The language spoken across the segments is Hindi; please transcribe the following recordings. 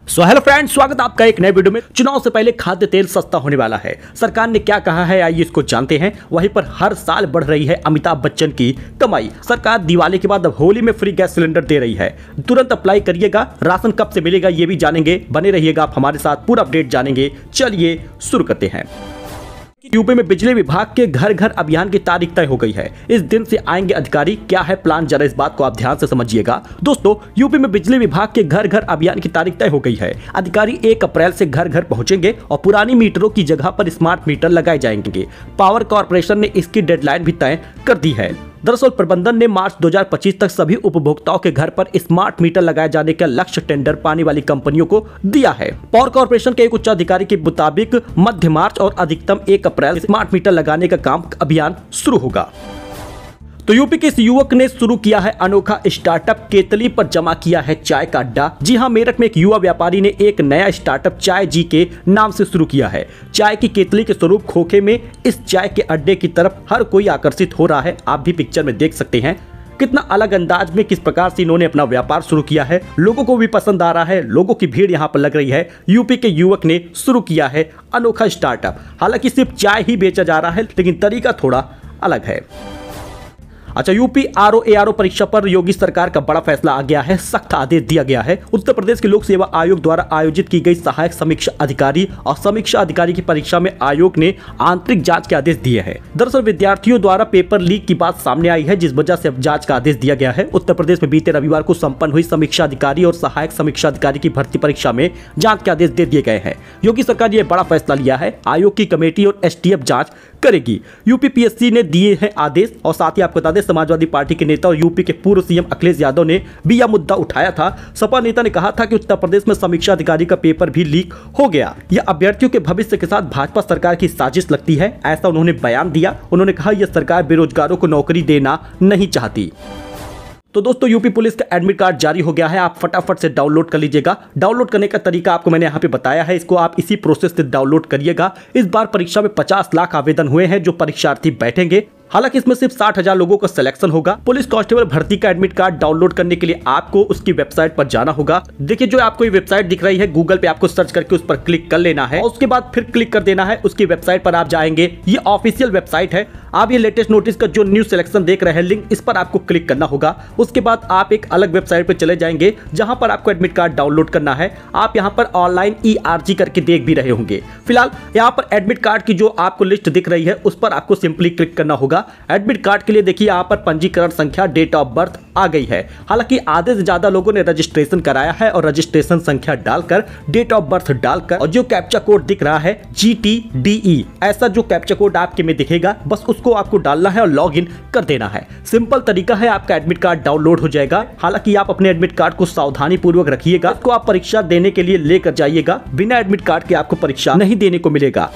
सो हेलो फ्रेंड्स, स्वागत आपका एक नए वीडियो में। चुनाव से पहले खाद्य तेल सस्ता होने वाला है। सरकार ने क्या कहा है, आइए इसको जानते हैं। वहीं पर हर साल बढ़ रही है अमिताभ बच्चन की कमाई। सरकार दिवाली के बाद अब होली में फ्री गैस सिलेंडर दे रही है, तुरंत अप्लाई करिएगा। राशन कब से मिलेगा ये भी जानेंगे, बने रहिएगा आप हमारे साथ, पूरा अपडेट जानेंगे। चलिए शुरू करते हैं। यूपी में बिजली विभाग के घर घर अभियान की तारीख तय हो गई है। इस दिन से आएंगे अधिकारी, क्या है प्लान, जरा इस बात को आप ध्यान से समझिएगा। दोस्तों, यूपी में बिजली विभाग के घर घर अभियान की तारीख तय हो गई है। अधिकारी 1 अप्रैल से घर घर पहुंचेंगे और पुरानी मीटरों की जगह पर स्मार्ट मीटर लगाए जाएंगे। पावर कॉर्पोरेशन ने इसकी डेडलाइन भी तय कर दी है। दरअसल प्रबंधन ने मार्च 2025 तक सभी उपभोक्ताओं के घर पर स्मार्ट मीटर लगाए जाने का लक्ष्य टेंडर पाने वाली कंपनियों को दिया है। पावर कॉर्पोरेशन के एक उच्च अधिकारी के मुताबिक मध्य मार्च और अधिकतम 1 अप्रैल स्मार्ट मीटर लगाने का काम अभियान शुरू होगा। तो यूपी के इस युवक ने शुरू किया है अनोखा स्टार्टअप, केतली पर जमा किया है चाय का अड्डा। जी हां, मेरठ में एक युवा व्यापारी ने एक नया स्टार्टअप चाय जी के नाम से शुरू किया है। चाय की केतली के स्वरूप खोखे में इस चाय के अड्डे की तरफ हर कोई आकर्षित हो रहा है। आप भी पिक्चर में देख सकते हैं कितना अलग अंदाज में किस प्रकार से इन्होंने अपना व्यापार शुरू किया है। लोगों को भी पसंद आ रहा है, लोगों की भीड़ यहाँ पर लग रही है। यूपी के युवक ने शुरू किया है अनोखा स्टार्टअप। हालांकि सिर्फ चाय ही बेचा जा रहा है, लेकिन तरीका थोड़ा अलग है। अच्छा, यूपी आरओ परीक्षा पर योगी सरकार का बड़ा फैसला आ गया है। सख्त आदेश दिया गया है। उत्तर प्रदेश के लोक सेवा आयोग द्वारा आयोजित की गई सहायक समीक्षा अधिकारी और समीक्षा अधिकारी की परीक्षा में आयोग ने आंतरिक जांच के आदेश दिए हैं। दरअसल विद्यार्थियों द्वारा पेपर लीक की बात सामने आई है, जिस वजह से अब जांच का आदेश दिया गया है। उत्तर प्रदेश में बीते रविवार को संपन्न हुई समीक्षा अधिकारी और सहायक समीक्षा अधिकारी की भर्ती परीक्षा में जांच के आदेश दे दिए गए हैं। योगी सरकार ने यह बड़ा फैसला लिया है। आयोग की कमेटी और एसटीएफ जांच करेगी। यूपीपीएससी ने दिए हैं आदेश। और साथ ही आपको बता दें, समाजवादी पार्टी के नेता और यूपी के पूर्व सीएम अखिलेश यादव ने भी यह मुद्दा उठाया था। सपा नेता ने कहा था कि उत्तर प्रदेश में समीक्षा अधिकारी का पेपर भी लीक हो गया। यह अभ्यर्थियों के भविष्य के साथ भाजपा सरकार की साजिश लगती है, ऐसा उन्होंने बयान दिया। उन्होंने कहा यह सरकार बेरोजगारों को नौकरी देना नहीं चाहती। तो दोस्तों, यूपी पुलिस का एडमिट कार्ड जारी हो गया है। आप फटाफट से डाउनलोड कर लीजिएगा। डाउनलोड करने का तरीका आपको मैंने यहाँ पे बताया है, इसको आप इसी प्रोसेस से डाउनलोड करिएगा। इस बार परीक्षा में 50 लाख आवेदन हुए हैं जो परीक्षार्थी बैठेंगे। हालांकि इसमें सिर्फ 60,000 लोगों का सिलेक्शन होगा। पुलिस कांस्टेबल भर्ती का एडमिट कार्ड डाउनलोड करने के लिए आपको उसकी वेबसाइट पर जाना होगा। देखिए, जो आपको ये वेबसाइट दिख रही है, गूगल पे आपको सर्च करके उस पर क्लिक कर लेना है और उसके बाद फिर क्लिक कर देना है उसकी वेबसाइट पर। आप जाएंगे, ये ऑफिशियल वेबसाइट है। आप ये लेटेस्ट नोटिस का जो न्यू सिलेक्शन देख रहे हैं लिंक, इस पर आपको क्लिक करना होगा। उसके बाद आप एक अलग वेबसाइट पर चले जाएंगे जहां पर आपको एडमिट कार्ड डाउनलोड करना है। आप यहाँ पर ऑनलाइन ERG करके देख भी रहे होंगे। फिलहाल यहाँ पर एडमिट कार्ड की जो आपको लिस्ट दिख रही है उस पर आपको सिंपली क्लिक करना होगा। एडमिट कार्ड के लिए देखिए यहाँ पर पंजीकरण संख्या, डेट ऑफ बर्थ आ गई है। हालांकि आधे से ज्यादा लोगों ने रजिस्ट्रेशन कराया है और रजिस्ट्रेशन संख्या डालकर, डेट ऑफ बर्थ डालकर और जो कैप्चा कोड दिख रहा है GTDE, ऐसा जो कैप्चा कोड आपके में दिखेगा, बस उसको आपको डालना है और लॉगिन कर देना है। सिंपल तरीका है, आपका एडमिट कार्ड डाउनलोड हो जाएगा। हालांकि आप अपने एडमिट कार्ड को सावधानी पूर्वक रखिएगा। इसको आप परीक्षा देने के लिए लेकर जाइएगा। बिना एडमिट कार्ड के आपको परीक्षा नहीं देने को मिलेगा।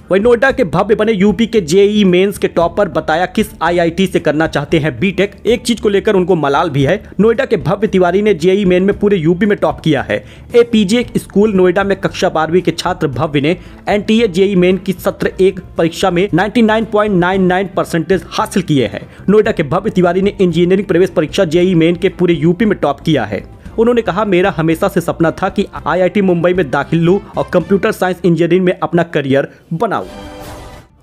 वही नोएडा के भव्य बने यूपी के जेईई मेंस के टॉपर बताया किस IIT से करना चाहते हैं बीटेक। एक चीज को लेकर उनको मलाल भी है। नोएडा के भव्य तिवारी ने जेईई मेन में पूरे यूपी में टॉप किया है। APJ स्कूल नोएडा में कक्षा 12वीं के छात्र भव्य ने NTA जेईई मेन की सत्र 1 परीक्षा में 99.99% हासिल किए हैं। नोएडा के भव्य तिवारी ने इंजीनियरिंग प्रवेश परीक्षा जेईई मेन के पूरे यूपी में टॉप किया है। उन्होंने कहा, मेरा हमेशा से सपना था कि IIT मुंबई में दाखिल लूं और कंप्यूटर साइंस इंजीनियरिंग में अपना करियर बनाऊं।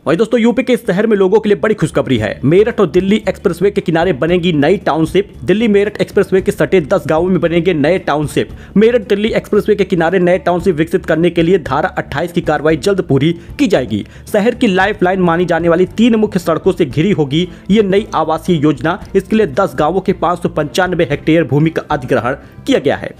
वही दोस्तों, यूपी के शहर में लोगों के लिए बड़ी खुशखबरी है। मेरठ और दिल्ली एक्सप्रेसवे के किनारे बनेगी नई टाउनशिप। दिल्ली मेरठ एक्सप्रेसवे के सटे 10 गांवों में बनेंगे नए टाउनशिप। मेरठ दिल्ली एक्सप्रेसवे के किनारे नए टाउनशिप विकसित करने के लिए धारा 28 की कार्रवाई जल्द पूरी की जाएगी। शहर की लाइफ लाइन मानी जाने वाली 3 मुख्य सड़कों से घिरी होगी ये नई आवासीय योजना। इसके लिए 10 गाँवों के 595 हेक्टेयर भूमि का अधिग्रहण किया गया है।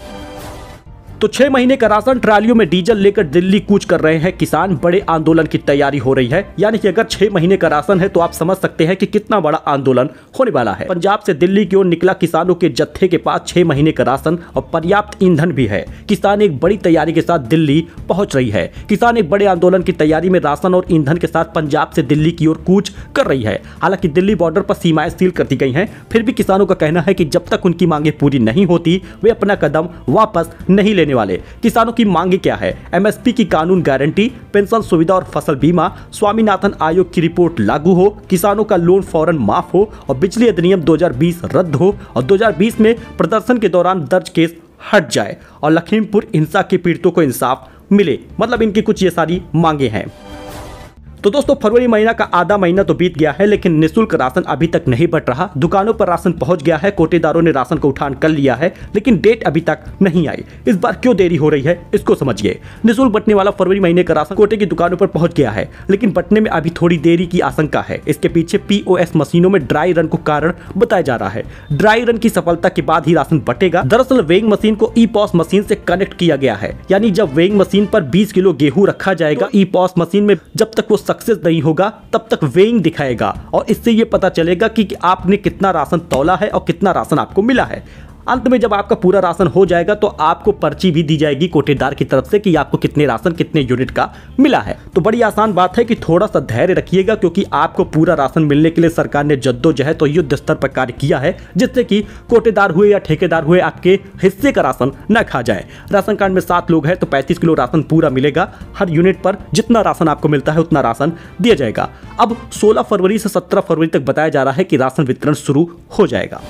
तो 6 महीने का राशन, ट्रालियों में डीजल लेकर दिल्ली कूच कर रहे हैं किसान। बड़े आंदोलन की तैयारी हो रही है। यानी कि अगर 6 महीने का राशन है तो आप समझ सकते हैं कि कितना बड़ा आंदोलन होने वाला है। पंजाब से दिल्ली की ओर निकला किसानों के जत्थे के पास 6 महीने का राशन और पर्याप्त ईंधन भी है। किसान एक बड़ी तैयारी के साथ दिल्ली पहुंच रही है। किसान एक बड़े आंदोलन की तैयारी में राशन और ईंधन के साथ पंजाब से दिल्ली की ओर कूच कर रही है। हालांकि दिल्ली बॉर्डर पर सीमाएं सील कर दी गई हैं, फिर भी किसानों का कहना है कि जब तक उनकी मांगे पूरी नहीं होती वे अपना कदम वापस नहीं लेने वाले। किसानों की मांगे क्या है? MSP की कानून गारंटी, पेंशन सुविधा और फसल बीमा, स्वामीनाथन आयोग की रिपोर्ट लागू हो, किसानों का लोन फौरन माफ हो और बिजली अधिनियम 2020 रद्द हो और 2020 में प्रदर्शन के दौरान दर्ज केस हट जाए और लखीमपुर हिंसा के पीड़ितों को इंसाफ मिले। मतलब इनकी कुछ ये सारी मांगे हैं। तो दोस्तों फरवरी महीना का आधा महीना तो बीत गया है, लेकिन निःशुल्क राशन अभी तक नहीं बंट रहा। दुकानों पर राशन पहुंच गया है, कोटेदारों ने राशन को उठान कर लिया है, लेकिन डेट अभी तक नहीं आई। इस बार क्यों देरी हो रही है इसको समझिए। निःशुल्क बंटने वाला फरवरी महीने का राशन कोटे की दुकानों पर पहुंच गया है, लेकिन बंटने में अभी थोड़ी देरी की आशंका है। इसके पीछे POS मशीनों में ड्राई रन को कारण बताया जा रहा है। ड्राई रन की सफलता के बाद ही राशन बटेगा। दरअसल वेइंग मशीन को EPOS मशीन से कनेक्ट किया गया है, यानी जब वेइंग मशीन पर 20 किलो गेहूं रखा जाएगा, EPOS मशीन में जब तक वो सक्सेस नहीं होगा तब तक वेइंग दिखाएगा और इससे ये पता चलेगा कि आपने कितना राशन तौला है और कितना राशन आपको मिला है। अंत में जब आपका पूरा राशन हो जाएगा तो आपको पर्ची भी दी जाएगी कोटेदार की तरफ से कि आपको कितने राशन कितने यूनिट का मिला है। तो बड़ी आसान बात है कि थोड़ा सा धैर्य रखिएगा, क्योंकि आपको पूरा राशन मिलने के लिए सरकार ने जद्दोजहद तो युद्ध स्तर पर कार्य किया है, जिससे कि कोटेदार हुए या ठेकेदार हुए आपके हिस्से का राशन न खा जाए। राशन कार्ड में 7 लोग हैं तो 35 किलो राशन पूरा मिलेगा। हर यूनिट पर जितना राशन आपको मिलता है उतना राशन दिया जाएगा। अब 16 फरवरी से 17 फरवरी तक बताया जा रहा है कि राशन वितरण शुरू हो जाएगा।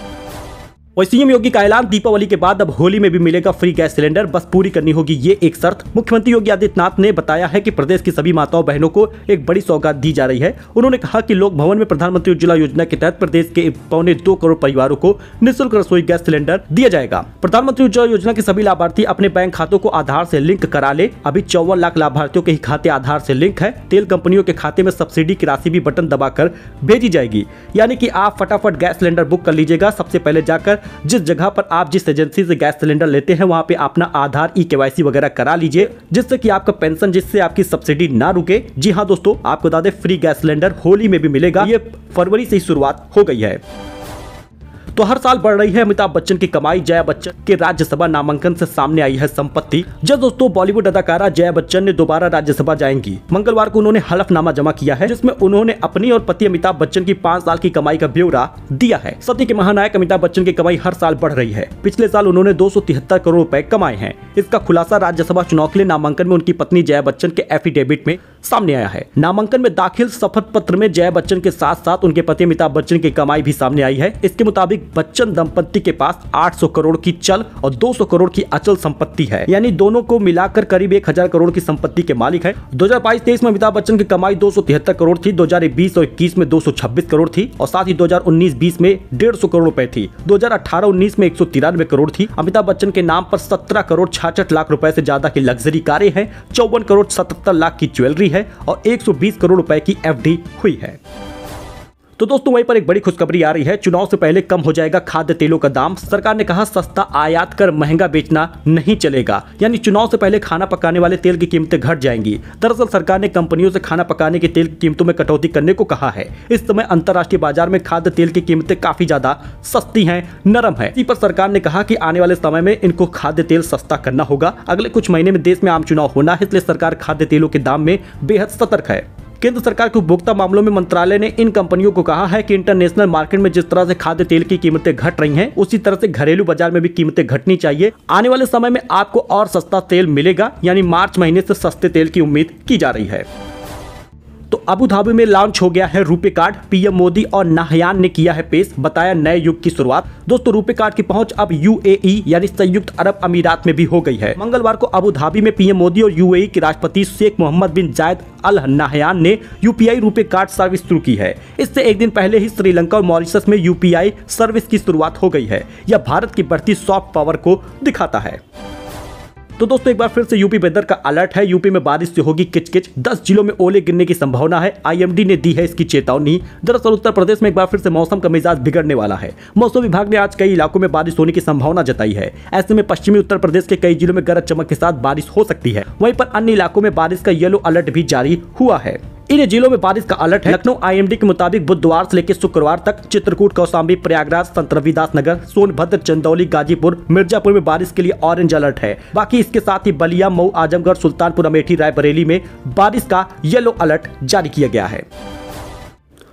और सीएम योगी का ऐलान, दीपावली के बाद अब होली में भी मिलेगा फ्री गैस सिलेंडर, बस पूरी करनी होगी ये एक शर्त। मुख्यमंत्री योगी आदित्यनाथ ने बताया है कि प्रदेश की सभी माताओं बहनों को एक बड़ी सौगात दी जा रही है। उन्होंने कहा कि लोक भवन में प्रधानमंत्री उज्ज्वला योजना के तहत प्रदेश के 2.25 करोड़ परिवारों को निःशुल्क रसोई गैस सिलेंडर दिया जाएगा। प्रधानमंत्री उज्ज्वला योजना के सभी लाभार्थी अपने बैंक खातों को आधार से लिंक करा ले। अभी 54 लाख लाभार्थियों के ही खाते आधार से लिंक है। तेल कंपनियों के खाते में सब्सिडी की राशि भी बटन दबाकर भेजी जाएगी, यानी कि आप फटाफट गैस सिलेंडर बुक कर लीजिएगा। सबसे पहले जाकर जिस जगह पर आप जिस एजेंसी से गैस सिलेंडर लेते हैं वहां पे अपना आधार KYC वगैरह करा लीजिए, जिससे कि आपका पेंशन, जिससे आपकी सब्सिडी ना रुके। जी हां दोस्तों, आपको बता दें फ्री गैस सिलेंडर होली में भी मिलेगा। ये फरवरी से ही शुरुआत हो गई है। तो हर साल बढ़ रही है अमिताभ बच्चन की कमाई। जया बच्चन के राज्यसभा नामांकन से सामने आई है संपत्ति। जब दोस्तों बॉलीवुड अदाकारा जया बच्चन ने दोबारा राज्यसभा जाएंगी। मंगलवार को उन्होंने हलफनामा जमा किया है, जिसमें उन्होंने अपनी और पति अमिताभ बच्चन की 5 साल की कमाई का ब्यौरा दिया है। सत्य के महानायक अमिताभ बच्चन की कमाई हर साल बढ़ रही है। पिछले साल उन्होंने 273 करोड़ रुपए कमाए हैं। इसका खुलासा राज्यसभा चुनाव के लिए नामांकन में उनकी पत्नी जया बच्चन के एफिडेविट में सामने आया है। नामांकन में दाखिल शपथ पत्र में जया बच्चन के साथ साथ उनके पति अमिताभ बच्चन की कमाई भी सामने आई है। इसके मुताबिक बच्चन दंपत्ति के पास 800 करोड़ की चल और 200 करोड़ की अचल संपत्ति है, यानी दोनों को मिलाकर करीब 1000 करोड़ की संपत्ति के मालिक है। 2022-23 में अमिताभ बच्चन की कमाई 273 करोड़ थी। 2020 और 21 में 226 करोड़ थी और साथ ही 2019-20 में 150 करोड़ रुपए थी। 2018-19 में 193 करोड़ थी। अमिताभ बच्चन के नाम पर 17 करोड़ 66 लाख रुपए से ज्यादा की लग्जरी कारें हैं, 54 करोड़ 77 लाख की ज्वेलरी है और 120 करोड़ रुपए की FD हुई है। तो दोस्तों वहीं पर एक बड़ी खुशखबरी आ रही है। चुनाव से पहले कम हो जाएगा खाद्य तेलों का दाम। सरकार ने कहा सस्ता आयात कर महंगा बेचना नहीं चलेगा, यानी चुनाव से पहले खाना पकाने वाले तेल की कीमतें घट जाएंगी। दरअसल सरकार ने कंपनियों से खाना पकाने के तेल की कीमतों में कटौती करने को कहा है। इस समय अंतर्राष्ट्रीय बाजार में खाद्य तेल की कीमतें काफी ज्यादा सस्ती हैं, नरम है। इसी पर सरकार ने कहा कि आने वाले समय में इनको खाद्य तेल सस्ता करना होगा। अगले कुछ महीने में देश में आम चुनाव होना है, इसलिए सरकार खाद्य तेलों के दाम में बेहद सतर्क है। केंद्र सरकार के उपभोक्ता मामलों में मंत्रालय ने इन कंपनियों को कहा है कि इंटरनेशनल मार्केट में जिस तरह से खाद्य तेल की कीमतें घट रही हैं, उसी तरह से घरेलू बाजार में भी कीमतें घटनी चाहिए। आने वाले समय में आपको और सस्ता तेल मिलेगा, यानी मार्च महीने से सस्ते तेल की उम्मीद की जा रही है। तो अबू धाबी में लॉन्च हो गया है रुपे कार्ड। पीएम मोदी और नाहयान ने किया है पेश, बताया नए युग की शुरुआत। दोस्तों रुपे कार्ड की पहुंच अब UAE यानी संयुक्त अरब अमीरात में भी हो गई है। मंगलवार को अबू धाबी में पीएम मोदी और UAE के राष्ट्रपति शेख मोहम्मद बिन जायद अल नाहयान ने UPI रुपे कार्ड सर्विस शुरू की है। इससे एक दिन पहले ही श्रीलंका और मॉरिशस में UPI सर्विस की शुरुआत हो गई है। यह भारत की बढ़ती सॉफ्ट पावर को दिखाता है। तो दोस्तों एक बार फिर से यूपी वेदर का अलर्ट है। यूपी में बारिश से होगी किचकिच, 10 जिलों में ओले गिरने की संभावना है। IMD ने दी है इसकी चेतावनी। दरअसल उत्तर प्रदेश में एक बार फिर से मौसम का मिजाज बिगड़ने वाला है। मौसम विभाग ने आज कई इलाकों में बारिश होने की संभावना जताई है। ऐसे में पश्चिमी उत्तर प्रदेश के कई जिलों में गरज चमक के साथ बारिश हो सकती है। वहीं पर अन्य इलाकों में बारिश का येलो अलर्ट भी जारी हुआ है। इन जिलों में बारिश का अलर्ट है। लखनऊ IMD के मुताबिक बुधवार से लेकर शुक्रवार तक चित्रकूट, कौशाम्बी, प्रयागराज, संत रविदास नगर, सोनभद्र, चंदौली, गाजीपुर, मिर्जापुर में बारिश के लिए ऑरेंज अलर्ट है। बाकी इसके साथ ही बलिया, मऊ, आजमगढ़, सुल्तानपुर अमेठी, रायबरेली में बारिश का येलो अलर्ट जारी किया गया है।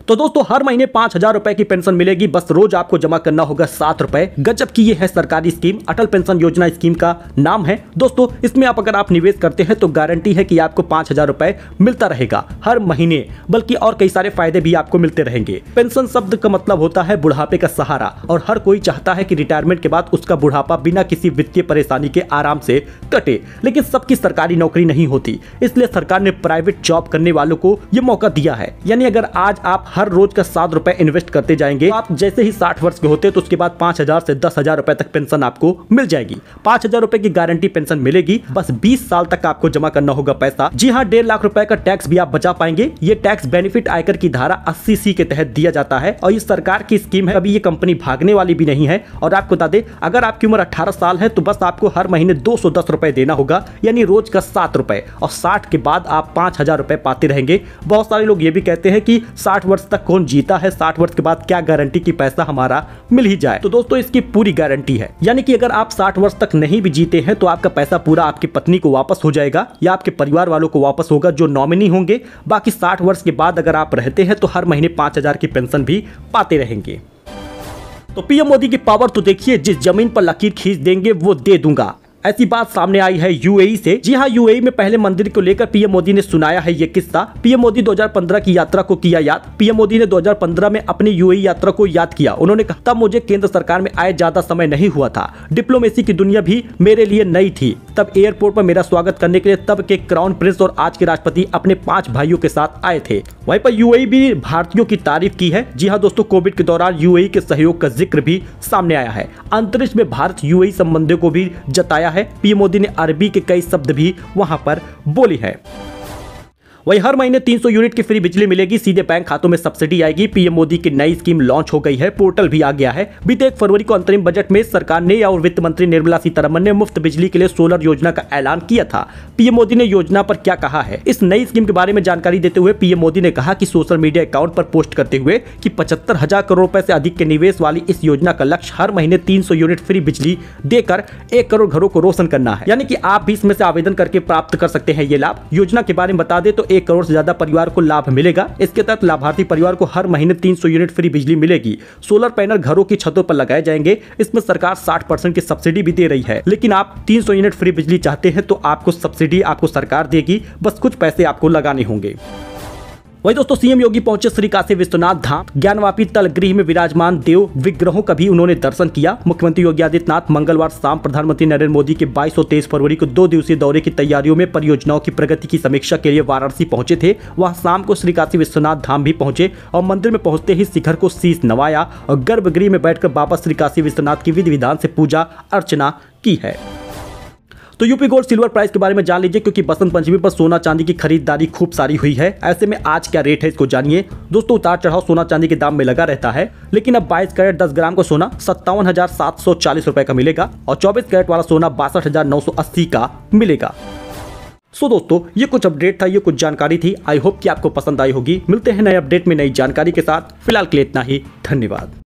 तो दोस्तों हर महीने 5,000 रुपए की पेंशन मिलेगी, बस रोज आपको जमा करना होगा 7 रुपए। गजब की ये है सरकारी स्कीम, अटल पेंशन योजना स्कीम का नाम है। दोस्तों इसमें अगर आप निवेश करते हैं तो गारंटी है कि आपको 5,000 रुपए मिलता रहेगा हर महीने, बल्कि और कई सारे फायदे भी आपको मिलते रहेंगे। पेंशन शब्द का मतलब होता है बुढ़ापे का सहारा, और हर कोई चाहता है कि रिटायरमेंट के बाद उसका बुढ़ापा बिना किसी वित्तीय परेशानी के आराम से कटे। लेकिन सबकी सरकारी नौकरी नहीं होती, इसलिए सरकार ने प्राइवेट जॉब करने वालों को यह मौका दिया है। यानी अगर आज आप हर रोज का 7 रुपए इन्वेस्ट करते जाएंगे, आप जैसे ही 60 वर्ष के होते तो उसके बाद 5,000 से 10,000 रुपए तक पेंशन आपको मिल जाएगी। 5,000 रुपए की गारंटी पेंशन मिलेगी, बस 20 साल तक आपको जमा करना होगा पैसा। जी हाँ, 1.5 लाख रुपए का टैक्स भी आप बचा पाएंगे। ये टैक्स बेनिफिट आयकर की धारा 80C के तहत दिया जाता है, और ये सरकार की स्कीम है, अभी ये कंपनी भागने वाली भी नहीं है। और आपको बता दें, अगर आपकी उम्र 18 साल है तो बस आपको हर महीने 210 रुपए देना होगा, यानी रोज का 7 रुपए, और 60 के बाद आप 5,000 रुपए पाते रहेंगे। बहुत सारे लोग ये भी कहते हैं कि 60 वर्ष तक कौन जीता है, 60 वर्ष के बाद क्या गारंटी कि पैसा हमारा मिल ही जाए। तो दोस्तों इसकी पूरी गारंटी है, यानी कि अगर आप 60 वर्ष तक नहीं भी जीते हैं तो आपका पैसा पूरा आपकी पत्नी को वापस हो जाएगा, या आपके परिवार वालों को वापस होगा जो नॉमिनी होंगे। बाकी 60 वर्ष के बाद अगर आप रहते हैं तो हर महीने 5,000 की पेंशन भी पाते रहेंगे। तो पीएम मोदी की पावर तो देखिए, जिस जमीन पर लकीर खींच देंगे वो दे दूंगा, ऐसी बात सामने आई है यूएई से। जी हाँ, यूएई में पहले मंदिर को लेकर पीएम मोदी ने सुनाया है ये किस्सा। पीएम मोदी 2015 की यात्रा को किया याद। पीएम मोदी ने 2015 में अपनी यूएई यात्रा को याद किया। उन्होंने कहा, तब मुझे केंद्र सरकार में आए ज्यादा समय नहीं हुआ था, डिप्लोमेसी की दुनिया भी मेरे लिए नई थी। तब एयरपोर्ट पर मेरा स्वागत करने के लिए तब के क्राउन प्रिंस और आज के राष्ट्रपति अपने 5 भाइयों के साथ आए थे। वहीं पर यूएई भी भारतीयों की तारीफ की है। जी हाँ दोस्तों, कोविड के दौरान यूएई के सहयोग का जिक्र भी सामने आया है। अंतरिक्ष में भारत यूएई संबंधों को भी जताया है। पीएम मोदी ने अरबी के कई शब्द भी वहां पर बोली है। वही हर महीने 300 यूनिट की फ्री बिजली मिलेगी, सीधे बैंक खातों में सब्सिडी आएगी। पीएम मोदी की नई स्कीम लॉन्च हो गई है, पोर्टल भी आ गया है। बीते 1 फरवरी को अंतरिम बजट में सरकार ने और वित्त मंत्री निर्मला सीतारमण ने मुफ्त बिजली के लिए सोलर योजना का ऐलान किया था। पीएम मोदी ने योजना पर क्या कहा है, इस नई स्कीम के बारे में जानकारी देते हुए पीएम मोदी ने कहा कि सोशल मीडिया अकाउंट पर पोस्ट करते हुए कि 75,000 करोड़ रुपए से अधिक के निवेश वाली इस योजना का लक्ष्य हर महीने 300 यूनिट फ्री बिजली देकर 1 करोड़ घरों को रोशन करना है। यानी कि आप भी इसमें से आवेदन करके प्राप्त कर सकते हैं ये लाभ। योजना के बारे में बता दें तो 1 करोड़ से ज्यादा परिवार को लाभ मिलेगा। इसके तहत लाभार्थी परिवार को हर महीने 300 यूनिट फ्री बिजली मिलेगी। सोलर पैनल घरों की छतों पर लगाए जाएंगे। इसमें सरकार 60% की सब्सिडी भी दे रही है। लेकिन आप 300 यूनिट फ्री बिजली चाहते हैं तो आपको सब्सिडी आपको सरकार देगी, बस कुछ पैसे आपको लगाने होंगे। वही दोस्तों, सीएम योगी पहुंचे श्री काशी विश्वनाथ धाम। ज्ञानवापी तलगृह में विराजमान देव विग्रहों का भी उन्होंने दर्शन किया। मुख्यमंत्री योगी आदित्यनाथ मंगलवार शाम प्रधानमंत्री नरेंद्र मोदी के 22 और 23 फरवरी को 2 दिवसीय दौरे की तैयारियों में परियोजनाओं की प्रगति की समीक्षा के लिए वाराणसी पहुंचे थे। वहां शाम को श्री काशी विश्वनाथ धाम भी पहुंचे और मंदिर में पहुंचते ही शिखर को शीश नवाया और गर्भगृह में बैठकर बाबा श्री काशी विश्वनाथ की विधि विधान से पूजा अर्चना की है। तो यूपी गोल्ड सिल्वर प्राइस के बारे में जान लीजिए, क्योंकि बसंत पंचमी पर सोना चांदी की खरीदारी खूब सारी हुई है। ऐसे में आज क्या रेट है इसको जानिए। दोस्तों, उतार चढ़ाव सोना चांदी के दाम में लगा रहता है, लेकिन अब 22 कैरेट 10 ग्राम का सोना 57,740 रुपए का मिलेगा और 24 कैरेट वाला सोना 62,980 का मिलेगा। सो दोस्तों, ये कुछ अपडेट था, ये कुछ जानकारी थी। आई होप कि आपको पसंद आई होगी। मिलते हैं नए अपडेट में नई जानकारी के साथ। फिलहाल के लिए इतना ही। धन्यवाद।